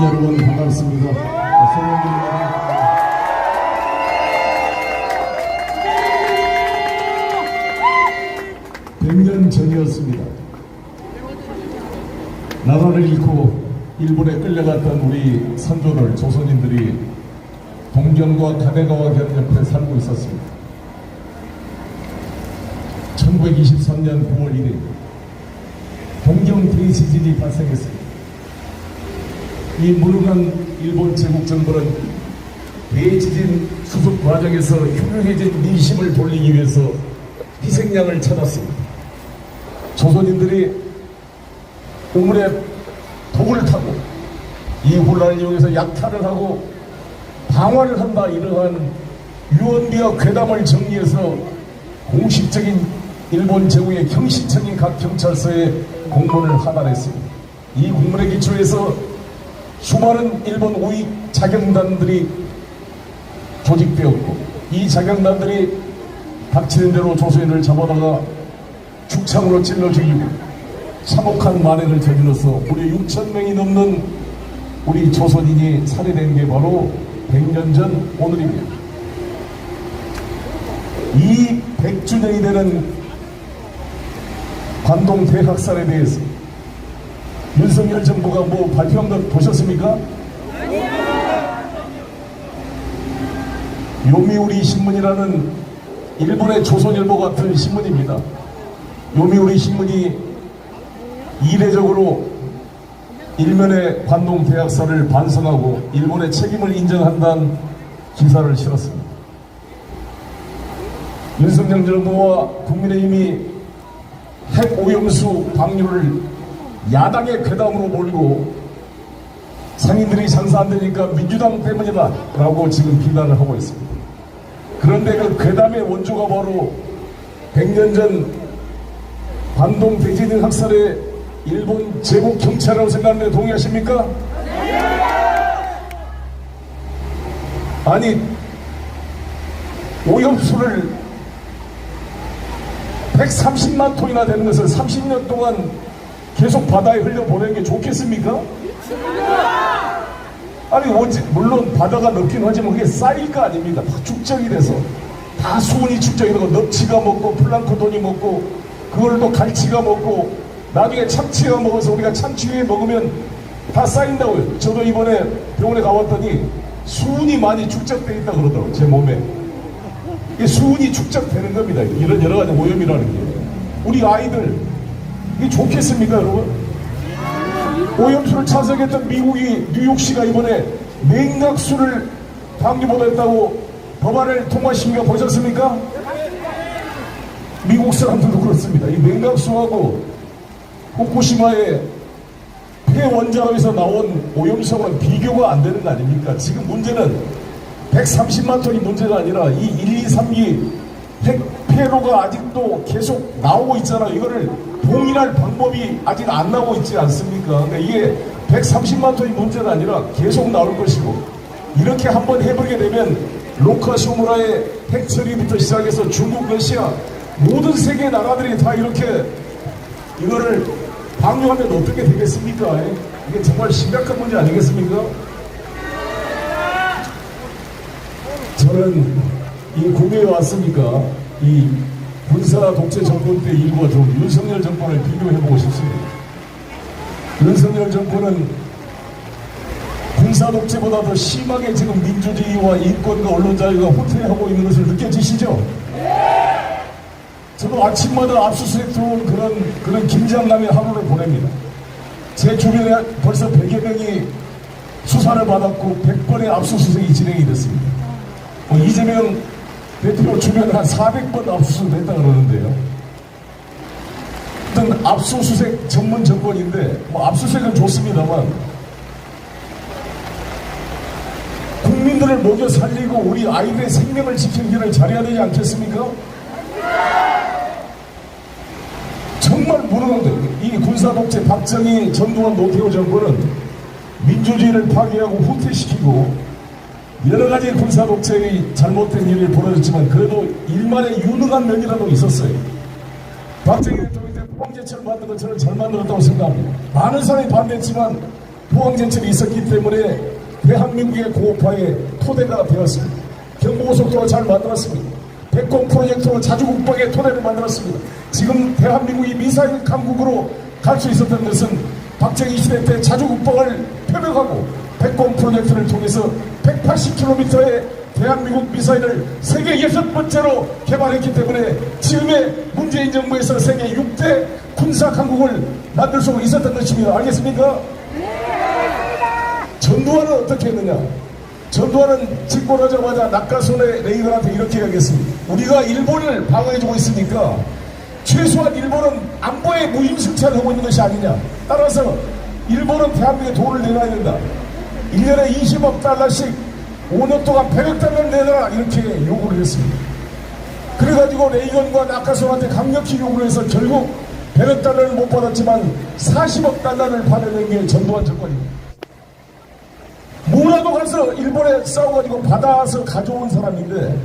여러분 반갑습니다. 소년 100년 전이었습니다. 나라를 잃고 일본에 끌려갔던 우리 선조들, 조선인들이 동경과 가대가와 견옆에 살고 있었습니다. 1923년 9월 1일 동경 대지진이 발생했습니다. 이 무능한 일본 제국 정부는 대지진 수습 과정에서 흉흉해진 민심을 돌리기 위해서 희생양을 찾았습니다. 조선인들이 우물에 독을 타고 이 혼란을 이용해서 약탈을 하고 방화를 한다, 이러한 유언비어 괴담을 정리해서 공식적인 일본 제국의 경시청인 각 경찰서에 공문을 하달했습니다. 이 공문에 기초해서 수많은 일본 우익 자경단들이 조직되었고, 이 자경단들이 닥치는 대로 조선인을 잡아다가 죽창으로 찔러 죽이고 참혹한 만행을 저질러서 무려 6,000명이 넘는 우리 조선인이 살해된 게 바로 100년 전 오늘입니다. 이 100주년이 되는 관동 대학살에 대해서 윤석열 정부가 뭐 발표한 거 보셨습니까? 요미우리 신문이라는 일본의 조선일보 같은 신문입니다. 요미우리 신문이 이례적으로 일면의 관동 대학살을 반성하고 일본의 책임을 인정한다는 기사를 실었습니다. 윤석열 정부와 국민의힘이 핵 오염수 방류를 야당의 괴담으로 몰고 상인들이 장사 안 되니까 민주당 때문이다 라고 지금 비난을 하고 있습니다. 그런데 그 괴담의 원조가 바로 100년 전 관동 대지진 학살의 일본 제국 경찰이라고 생각하는데 동의하십니까? 아니, 오염수를 130만 톤이나 되는 것을 30년 동안 계속 바다에 흘려보내는 게 좋겠습니까? 아니, 물론 바다가 넓긴 하지만 그게 쌓일 거 아닙니까? 다 축적이 돼서 다 수온이 축적이 되고 넙치가 먹고 플랑크톤이 먹고 그걸 또 갈치가 먹고 나중에 참치가 먹어서 우리가 참치회 먹으면 다 쌓인다고요. 저도 이번에 병원에 가봤더니 수은이 많이 축적되어 있다고 그러더라고요. 제 몸에. 이게 수은이 축적되는 겁니다. 이런 여러 가지 오염이라는 게. 우리 아이들 이게 좋겠습니까, 여러분? 오염수를 찬성했던 미국이 뉴욕시가 이번에 냉각수를 방류보도했다고 법안을 통과시킨 거 보셨습니까? 미국 사람들도 그렇습니다. 이 냉각수하고 후쿠시마의 폐원자로에서 나온 오염수하고는 비교가 안 되는 거 아닙니까? 지금 문제는 130만 톤이 문제가 아니라 이 1, 2, 3기 폐로가 아직도 계속 나오고 있잖아요. 이거를 봉인할 방법이 아직 안 나오고 있지 않습니까? 그러니까 이게 130만 톤이 문제가 아니라 계속 나올 것이고, 이렇게 한번 해보게 되면 로카쇼무라의 핵 처리부터 시작해서 중국, 러시아 모든 세계 나라들이 다 이렇게 이거를 방류하면 어떻게 되겠습니까? 이게 정말 심각한 문제 아니겠습니까? 저는 이 국회에 왔으니까 이 군사 독재 정권 때 일과 좀 윤석열 정권을 비교해보고 싶습니다. 윤석열 정권은 군사 독재보다 더 심하게 지금 민주주의와 인권과 언론 자유가 후퇴하고 있는 것을 느껴지시죠? 저도 아침마다 압수수색 들어온 그런 긴장감의 하루를 보냅니다. 제 주변에 벌써 100여 명이 수사를 받았고 100번의 압수수색이 진행이 됐습니다. 이재명 대통령 주변에 한 400번 압수수색 됐다 그러는데요. 어떤 압수수색 전문 정권인데, 압수수색은 좋습니다만 국민들을 먹여 살리고 우리 아이들의 생명을 지키는 길을 잘해야 되지 않겠습니까? 정말 무능한데, 이 군사독재 박정희, 전두환, 노태우 정권은 민주주의를 파괴하고 후퇴시키고 여러가지 군사독재의 잘못된 일이 벌어졌지만 그래도 일만의 유능한 면이라도 있었어요. 박정희 대통령이 때 뽕제처럼 만든 건 저는 잘 만들었다고 생각합니다. 많은 사람이 반대했지만 포항제철이 있었기 때문에 대한민국의 고도파의 토대가 되었습니다. 경부고속도로 잘 만들었습니다. 백공 프로젝트로 자주국방의 토대를 만들었습니다. 지금 대한민국이 미사일 강국으로 갈 수 있었던 것은 박정희 시대 때 자주국방을 표명하고 백공 프로젝트를 통해서 180km의 대한민국 미사일을 세계 6번째로 개발했기 때문에 지금의 문재인 정부에서 세계 6대 군사 강국을 만들 수 있었던 것입니다. 알겠습니까? 전두환은 어떻게 했느냐? 전두환은 집권하자마자 낙하손의 레이건한테 이렇게 하겠습니다. 우리가 일본을 방어해주고 있으니까 최소한 일본은 안보에 무임승차를 하고 있는 것이 아니냐. 따라서 일본은 대한민국에 돈을 내놔야 된다. 1년에 20억 달러씩 5년 동안 100억 달러를 내놔라. 이렇게 요구를 했습니다. 그래가지고 레이건과 낙하손한테 강력히 요구를 해서 결국 100억 달러를 못 받았지만 40억 달러를 받아낸 게 전두환 정권입니다. 뭐라도 가서 일본에 싸워가지고 받아서 가져온 사람인데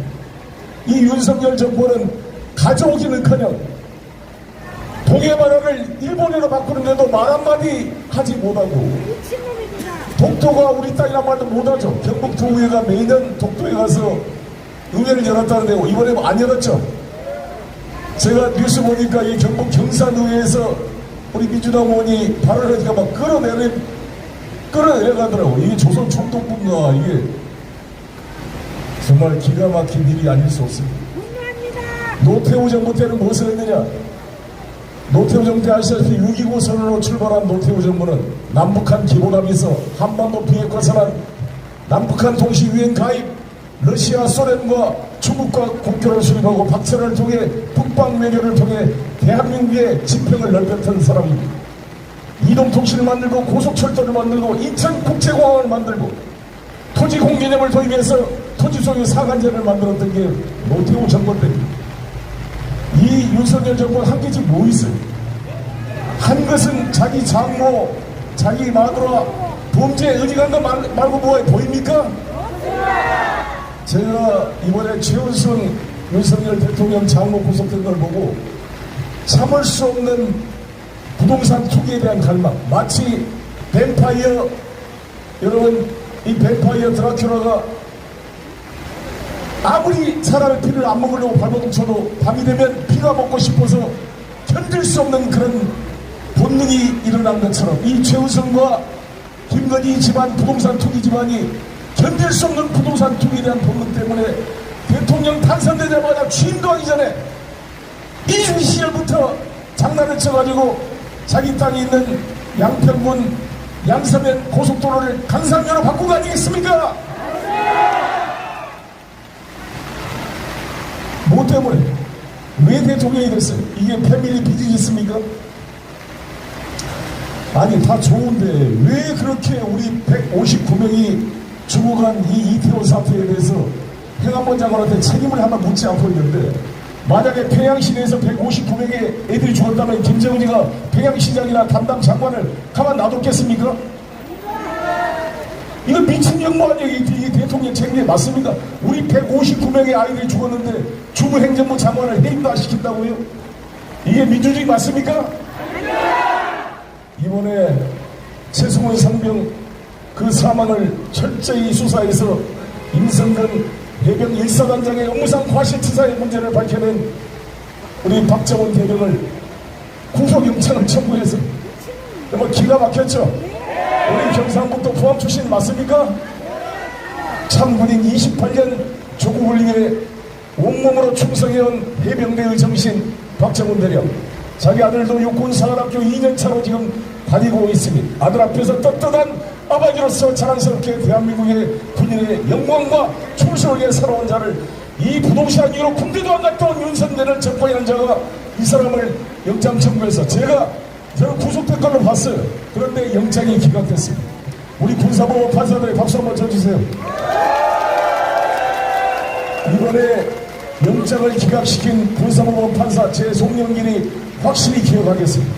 이 윤석열 정부는 가져오기는커녕 동해바다를 일본어로 바꾸는데도 말 한마디 하지 못하고 독도가 우리 땅이란 말도 못하죠. 경북도의회가 매년 독도에 가서 의회를 열었다는데 이번에 뭐 안 열었죠. 제가 뉴스 보니까 이 경북 경산의회에서 우리 민주당 의원이 발언을 하니까 막 끌어내려가더라고. 이게 조선 총독부인가. 이게 정말 기가 막힌 일이 아닐 수 없습니다. 노태우 정부 때는 무엇을 했느냐? 노태우 정부 때 아시다시피 6.29 선언으로 출발한 노태우 정부는 남북한 기본합의서, 한반도 비핵화선언, 남북한 동시유엔 가입, 러시아, 소련과 중국과 국교를 수립하고 박철을 통해 북방 외교를 통해 대한민국의 지평을 넓혔던 사람입니다. 이동통신을 만들고 고속철도를 만들고 인천국제공항을 만들고 토지공개념을 도입해서 토지 소유 상한제를 만들었던 게 노태우 정권 때입니다. 이 윤석열 정권 한 게 지금 뭐 있어요? 한 것은 자기 장모, 자기 마누라 범죄에 의지한 거 말고 뭐가 보입니까? 제가 이번에 최은순 윤석열 대통령 장모 구속된 걸 보고 참을 수 없는 부동산 투기에 대한 갈망. 마치 뱀파이어, 여러분 이 뱀파이어 드라큘라가 아무리 사람의 피를 안 먹으려고 발버둥 쳐도 밤이 되면 피가 먹고 싶어서 견딜 수 없는 그런 본능이 일어난 것처럼 이 최우성과 김건희 집안 부동산 투기 집안이 견딜 수 없는 부동산 투기에 대한 본능 때문에 대통령 당선되자마자 취임도 하기 전에 이준희 시절부터 장난을 쳐가지고 자기 땅이 있는 양평군 양서면 고속도로를 강상면으로 바꾼 거 아니겠습니까? 뭐 때문에? 왜 대통령이 됐어요? 이게 패밀리 비즈니스입니까? 아니 다 좋은데 왜 그렇게 우리 159명이 죽어간 이 이태원 사태에 대해서 행안부 장관한테 책임을 하나 묻지 않고 있는데 만약에 평양시내에서 159명의 애들이 죽었다면 김정은이가 평양시장이나 담당 장관을 가만 놔뒀겠습니까? 이거 미친 영모 아니에요? 이 대통령 책임이 맞습니까? 우리 159명의 아이들이 죽었는데 주무행정부 장관을 해임도 안 시킨다고요? 이게 민주주의 맞습니까? 이번에 최승훈 상병 그 사망을 철저히 수사해서 임성근 해병 1사단장의 업무상 과실치사의 문제를 밝혀낸 우리 박정훈 대령을 구속영장을 청구해서 정말 기가 막혔죠? 우리 경상북도 포항 출신 맞습니까? 참군인 28년 조국을 위해 온몸으로 충성해온 해병대의 정신 박정훈 대령, 자기 아들도 육군사관학교 2년차로 지금 다니고 있습니다. 아들 앞에서 떳떳한 아버지로서 자랑스럽게 대한민국의 군인의 영광과 충실을 위해 살아온 자를 이 부동산 이후로 군대도 안 갔다 온 윤석열을 접근한 자가 이 사람을 영장 청구해서 저는 구속된 걸로 봤어요. 그런데 영장이 기각됐습니다. 우리 군사법 판사들의 박수 한번 쳐주세요. 이번에 영장을 기각시킨 군사법 판사 제송영길이 확실히 기억하겠습니다.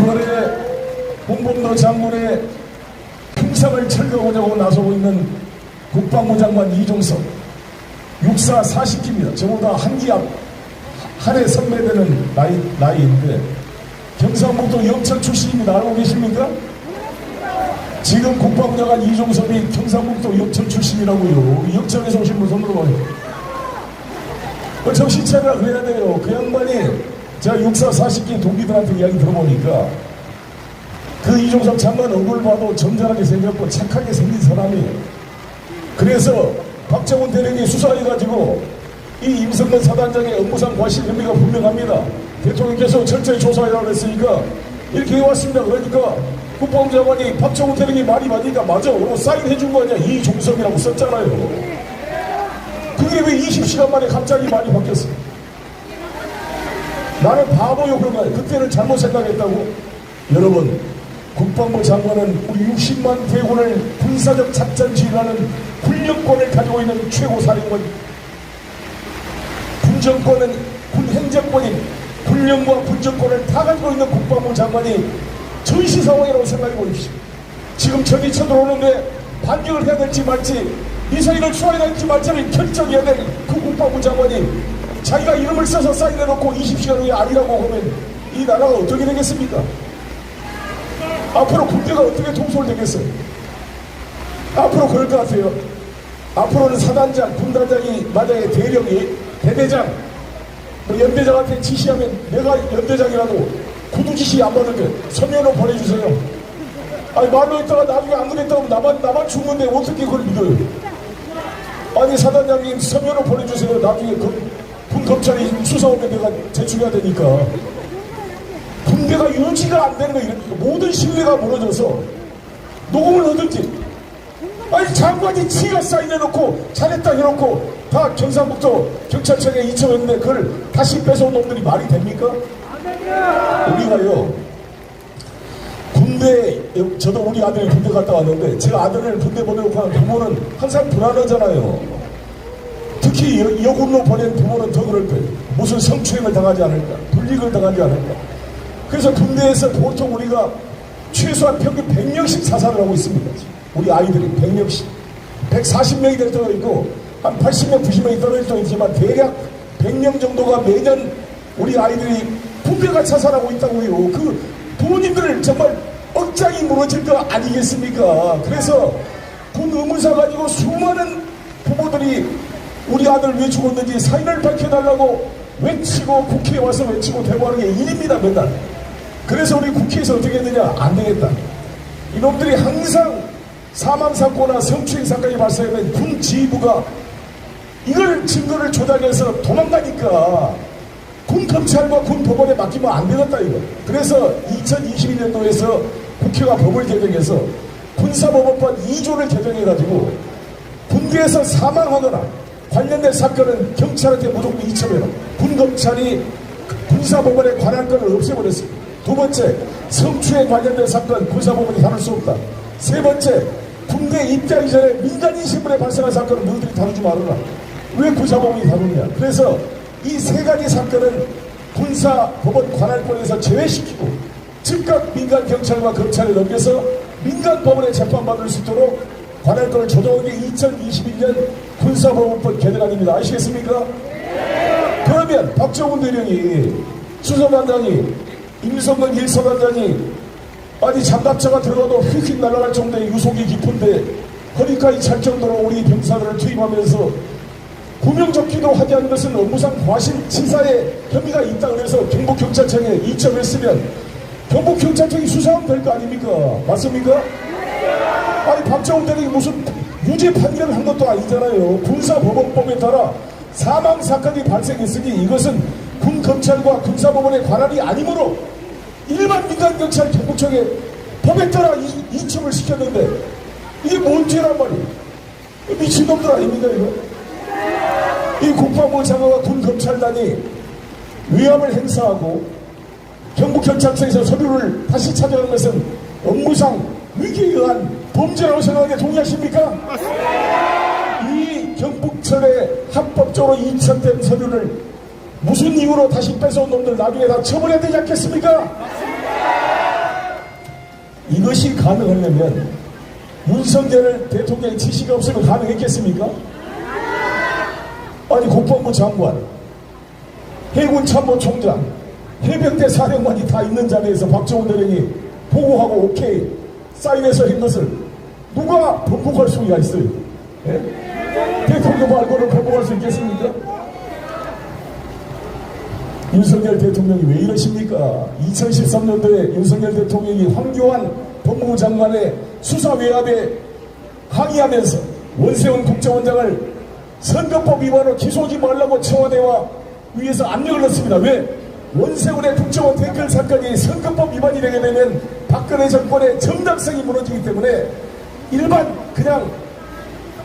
이번에 홍범도 장군의 평상을 철거하려고 나서고 있는 국방부 장관 이종석, 육사 40기입니다. 저보다 한기 앞, 한 해 선배되는 나이인데 경상북도 영천 출신입니다. 알고 계십니까? 지금 국방부 장관 이종섭이 경상북도 역청 출신이라고요. 역청에서 오신 분 손으로 봐요. 정신 차리라 그래야 돼요. 그 양반이 제가 육사 40기 동기들한테 이야기 들어보니까 그 이종섭 장관 얼굴 봐도 점잖하게 생겼고 착하게 생긴 사람이에요. 그래서 박정훈 대령이 수사해가지고 이 임성근 사단장의 업무상 과실 혐의가 분명합니다. 대통령께서 철저히 조사해라고 했으니까 이렇게 해왔습니다. 그러니까 국방부 장관이 박정훈 대령이 말이 맞으니까 맞아. 그러고 사인해준 거 아니야. 이종섭이라고 썼잖아요. 그게 왜 20시간 만에 갑자기 말이 바뀌었어? 나는 바보요 그런 거야. 그때는 잘못 생각했다고? 여러분, 국방부 장관은 우리 60만 대군을 군사적 작전 지휘하는 군령권을 가지고 있는 최고 사령관, 군정권은 군 행정권인 군령과 군정권을 다 가지고 있는 국방부 장관이 전시 상황이라고 생각해 보십시오. 지금 적이 쳐들어오는데 반격을 해야 될지 말지, 미사일을 쏘아야 될지 말지를 결정해야 될 그 국방부 장관이 자기가 이름을 써서 사인해놓고 20시간 후에 아니라고 하면 이 나라가 어떻게 되겠습니까? 앞으로 군대가 어떻게 통솔되겠어요? 앞으로 그럴 것 같아요. 앞으로는 사단장, 군단장이 만약에 대령이 대대장, 뭐 연대장한테 지시하면 내가 연대장이라도 구두 지시 안 받으면 서면으로 보내주세요. 아니 말로 했다가 나중에 안 그랬다고 나만 죽는데 어떻게 그걸 믿어요? 아니 사단장님 서면으로 보내주세요. 나중에 군 검찰이 수사 오면 내가 제출해야 되니까. 군대가 유지가 안 되는 거예요. 모든 신뢰가 무너져서 녹음을 하든지, 아니 장관이 지가 사인해놓고 잘했다 해놓고 다 경상북도 경찰청에 이첩했는데 그걸 다시 뺏어온 놈들이 말이 됩니까? 우리가요 군대, 저도 우리 아들이 군대 갔다 왔는데 제가 아들을 군대 보내놓고 하는 부모는 항상 불안하잖아요. 특히 여군으로 보낸 부모는 더 그럴 거예요. 무슨 성추행을 당하지 않을까, 불이익을 당하지 않을까. 그래서 군대에서 보통 우리가 최소한 평균 100명씩 사살을 하고 있습니다. 우리 아이들이 100명씩 140명이 될 때도 있고 한 80명 90명이 떨어질 때도 있지만 대략 100명 정도가 매년 우리 아이들이 군대가 자살하고 있다고요. 그 부모님들 정말 억장이 무너질 거 아니겠습니까? 그래서 군 의무사 가지고 수많은 부모들이 우리 아들 왜 죽었는지 사인을 밝혀달라고 외치고 국회에 와서 외치고 대모하는 게 일입니다. 맨날. 그래서 우리 국회에서 어떻게 했느냐? 안 되겠다. 이놈들이 항상 사망사고나 성추행 사건이 발생하면 군 지휘부가 이걸 증거를 조작해서 도망가니까 군 검찰과 군 법원에 맡기면 안 되겠다 이거. 그래서 2021년도에서 국회가 법을 개정해서 군사법원법 2조를 개정해가지고 군대에서 사망하거나 관련된 사건은 경찰한테 무조건 이첩해라. 군검찰이 군사법원의 관할권을 없애버렸습니다. 두 번째, 성추행 관련된 사건 군사법원이 다룰 수 없다. 세 번째, 군대 입대하기 전에 민간인 신분에 발생한 사건은 너희들이 다루지 말아라. 왜 군사법원이 다루느냐. 그래서 이 세 가지 사건은 군사법원 관할권에서 제외시키고 즉각 민간 경찰과 검찰에 넘겨서 민간 법원에 재판받을 수 있도록 관할권을 조정한 게 2021년 군사법원법 개정안입니다. 아시겠습니까? 그러면 박정훈 대령이 수사단장이 임성근 1사단장이 아니 장갑차가 들어가도 휙휙 날아갈 정도의 유속이 깊은데 허리까지 찰 정도로 우리 병사들을 투입하면서 구명조끼도 하지 않은 것은 업무상 과실치사의 혐의가 있다 그래서 경북경찰청에 이첩했으면 경북경찰청이 수사하면 될 거 아닙니까? 맞습니까? 아니 박정훈 대령이 무슨 유죄 판결을 한 것도 아니잖아요. 군사법원법에 따라 사망사건이 발생했으니 이것은 군검찰과 군사법원의 관할이 아니므로 일반 민간경찰 경북청에 법에 따라 이첩을 시켰는데 이게 뭔 죄란 말이에요? 미친놈들 아닙니까 이거? 이 국방부 장관과 군검찰단이 위압을 행사하고 경북경찰청에서 서류를 다시 찾아가는 것은 업무상 위기에 의한 범죄라고 생각하는데 동의하십니까? 맞습니다. 이 경북청에 합법적으로 이첩된 서류를 무슨 이유로 다시 뺏어온 놈들 나중에 다 처벌해야 되지 않겠습니까? 맞습니다. 이것이 가능하려면 윤석열 대통령의 지시가 없으면 가능했겠습니까? 아니 국방부 장관, 해군 참모총장, 해병대 사령관이 다 있는 자리에서 박정훈 대령이 보고하고 오케이 사인해서 한 것을 누가 번복할 수가 있어요? 예? 대통령 말고는 번복할 수 있겠습니까? 윤석열 대통령이 왜 이러십니까? 2013년도에 윤석열 대통령이 황교안 법무부 장관의 수사 외압에 항의하면서 원세훈 국정원장을 선거법 위반으로 기소하지 말라고 청와대와 위에서 압력을 넣습니다. 왜? 원세훈의 국정원 댓글 사건이 선거법 위반이 되게 되면 박근혜 정권의 정당성이 무너지기 때문에 일반 그냥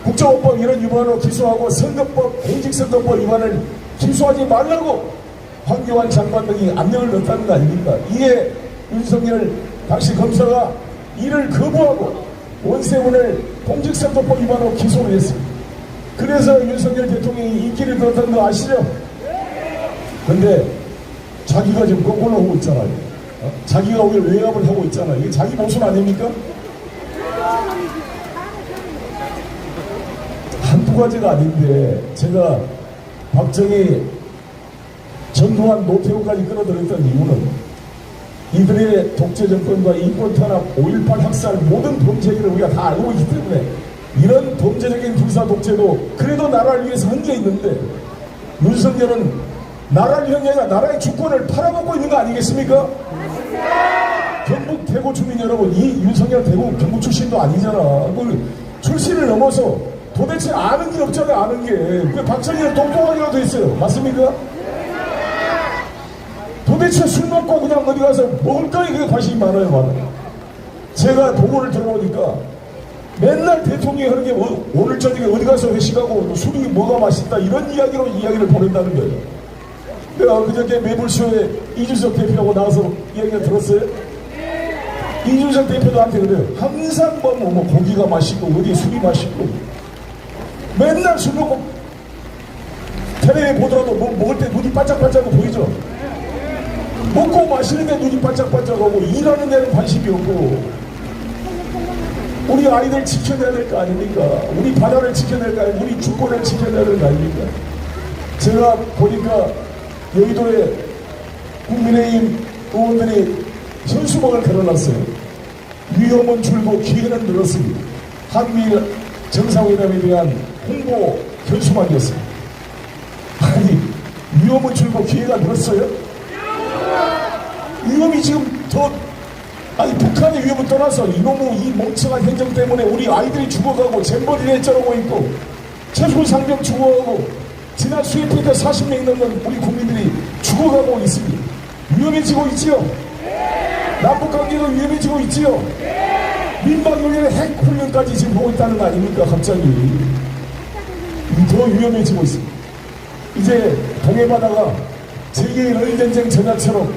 국정원법 이런 위반으로 기소하고 선거법, 공직선거법 위반을 기소하지 말라고 황교안 장관 등이 압력을 넣었다는 거 아닙니까? 이에 윤석열 당시 검사가 이를 거부하고 원세훈을 공직선거법 위반으로 기소를 했습니다. 그래서 윤석열 대통령이 인기를 끌었다는 거 아시죠? 근데 자기가 지금 거꾸로 하고 있잖아요. 자기가 오히려 외압을 하고 있잖아요. 이게 자기 모순 아닙니까? 한두 가지가 아닌데 제가 박정희 전두환 노태우까지 끌어들였던 이유는 이들의 독재 정권과 인권 탄압, 5.18 학살 모든 범죄를 우리가 다 알고 있기 때문에 이런 범죄적인 군사 독재도 그래도 나라를 위해서 한 게 있는데 윤석열은 나라를 위한 게 아니라 나라의 주권을 팔아먹고 있는 거 아니겠습니까? 경북 대구 주민 여러분, 이 윤석열 대구 경북 출신도 아니잖아. 출신을 넘어서 도대체 아는 게 없잖아요. 아는 게. 그 박정희는 똑똑하기라도 했어요. 맞습니까? 도대체 술 먹고 그냥 어디 가서 먹을 거에 그게 관심이 많아요. 많아요. 제가 보고를 들어보니까 맨날 대통령이 하는 게 오늘 저녁에 어디 가서 회식하고 술이 뭐가 맛있다 이런 이야기를 보낸다는 거예요. 내가 그저께 매불쇼에 이준석 대표하고 나와서 이야기를 들었어요. 이준석 대표도 한테 그래요. 항상 뭐 고기가 맛있고 어디 술이 맛있고 맨날 술 먹고 텔레비에 보더라도 뭐 먹을 때 눈이 반짝반짝하고 보이죠. 먹고 마시는데 눈이 반짝반짝하고 일하는 데는 관심이 없고 우리 아이들 지켜내야 될 거 아닙니까? 우리 바다를 지켜낼 거 아닙니까? 우리 주권을 지켜내야 될 거 아닙니까? 제가 보니까 여의도에 국민의힘 의원들이 현수막을 걸어놨어요. 위험은 줄고 기회는 늘었습니다. 한미일 정상회담에 대한 홍보 현수막이었습니다. 아니 위험은 줄고 기회가 늘었어요? 위험이 지금 더 북한의 위협을 떠나서 이놈의 이 멍청한 행정 때문에 우리 아이들이 죽어가고 잼버리를 쩌르고 있고 최소상병 죽어가고 지난 수해피 때 40명이 넘는 우리 국민들이 죽어가고 있습니다. 위험해지고 있지요? 남북관계도 위험해지고 있지요? 민방위원회 핵훈련까지 지금 보고 있다는 거 아닙니까? 갑자기 더 위험해지고 있습니다. 이제 동해바다가 제2의 러일전쟁 전야처럼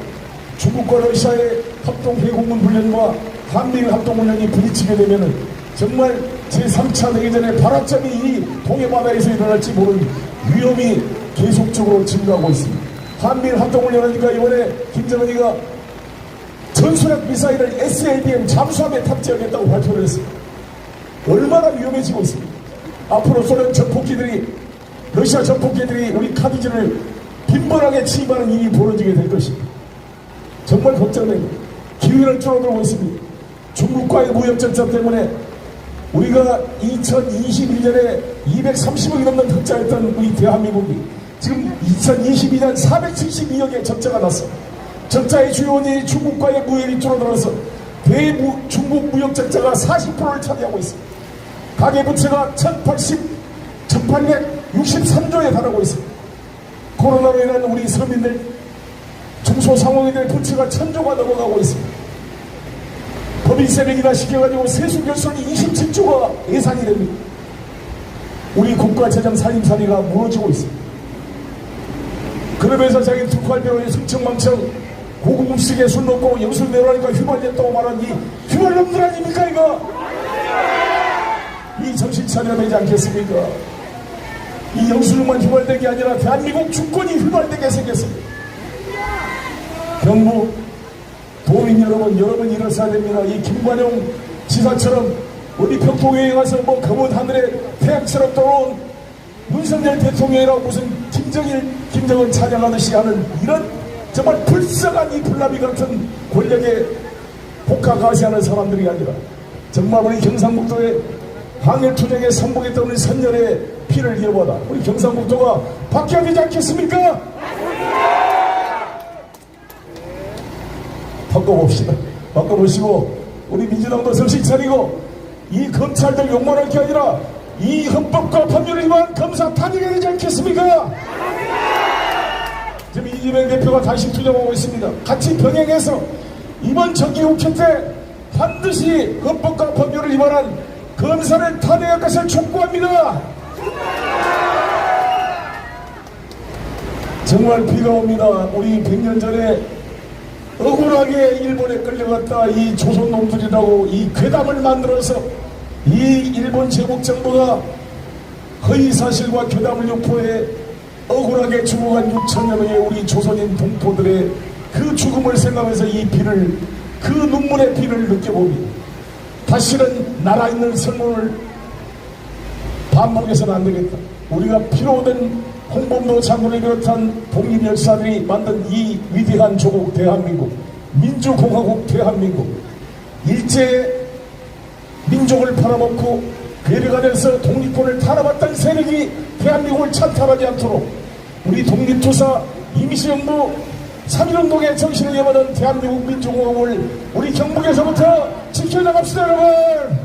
중국과 러시아의 합동해공군 훈련과 한미일 합동훈련이 부딪히게 되면 정말 제3차 대전의 발화점이 이 동해바다에서 일어날지 모르는 위험이 계속적으로 증가하고 있습니다. 한미일 합동훈련하니까 이번에 김정은이가 전술핵 미사일을 SLBM 잠수함에 탑재하겠다고 발표를 했습니다. 얼마나 위험해지고 있습니다. 앞으로 소련 전폭기들이 러시아 전폭기들이 우리 카디즈를 빈번하게 침입하는 일이 벌어지게 될 것입니다. 정말 걱정됩니다. 기회는 줄어들고 있습니다. 중국과의 무역전쟁 때문에 우리가 2021년에 230억이 넘는 흑자였던 우리 대한민국이 지금 2022년 472억의 적자가 났습니다. 적자의 주요 원인이 중국과의 무역이 줄어들어서 중국 무역 적자가 40%를 차지하고 있습니다. 가계부채가 1863조에 달하고 있습니다. 코로나로 인한 우리 서민들 중소상공인들의 부채가 1000조가 넘어가고 있습니다. 법인세를 인하시켜가지고 세수 결손이 27조가 예상이 됩니다. 우리 국가재정 살림살이가 무너지고 있습니다. 그러면서 자기 특활비로 승청망청 고급음식에 술 먹고 영술 내려가니까 휘발됐다고 말한 이 휘발놈들 아닙니까 이거? 이 정신 차려야 되지 않겠습니까? 이 영술만 휘발된 게 아니라 대한민국 주권이 휘발되게 생겼습니다. 경북 도민 여러분 일어서야 됩니다. 이 김관영 지사처럼 어디 평통에 가서 뭐 검은 하늘에 태양처럼 떠오른 윤석열 대통령이라고 무슨 김정은 찬양하듯이 하는 이런 정말 불쌍한 이 불나비 같은 권력에 복하가시하는 사람들이 아니라 정말 우리 경상북도의 항일투쟁에 선봉했던 우리 선열의 피를 이어받아 우리 경상북도가 바뀌어야 되지 않겠습니까? 바꿔봅시다. 바꿔보시고 우리 민주당도 정신 차리고 이 검찰들 욕망할 게 아니라 이 헌법과 법률을 위반 검사 탄핵해야 되지 않겠습니까? 지금 이재명 대표가 다시 투쟁하고 있습니다. 같이 병행해서 이번 정기국회 때 반드시 헌법과 법률을 위반한 검사를 탄핵할 것을 촉구합니다. 정말 비가 옵니다. 우리 100년 전에 억울하게 일본에 끌려갔다 이 조선놈들이라고 이 괴담을 만들어서 이 일본 제국 정부가 허위사실과 괴담을 유포해 억울하게 죽어간 6천여 명의 우리 조선인 동포들의 그 죽음을 생각해서 이 비를 그 눈물의 비를 느껴봅니다. 다시는 나라 있는 설문을 반복해서는 안 되겠다. 우리가 피로 얻은 홍범도 장군을 비롯한 독립열사들이 만든 이 위대한 조국 대한민국, 민주공화국 대한민국, 일제 민족을 팔아먹고 괴뢰간에서 독립권을 탈압했던 세력이 대한민국을 찬탈하지 않도록 우리 독립투사 임시정부 3.1운동의 정신을 이어받은 대한민국 민주공화국을 우리 경북에서부터 지켜나갑시다, 여러분!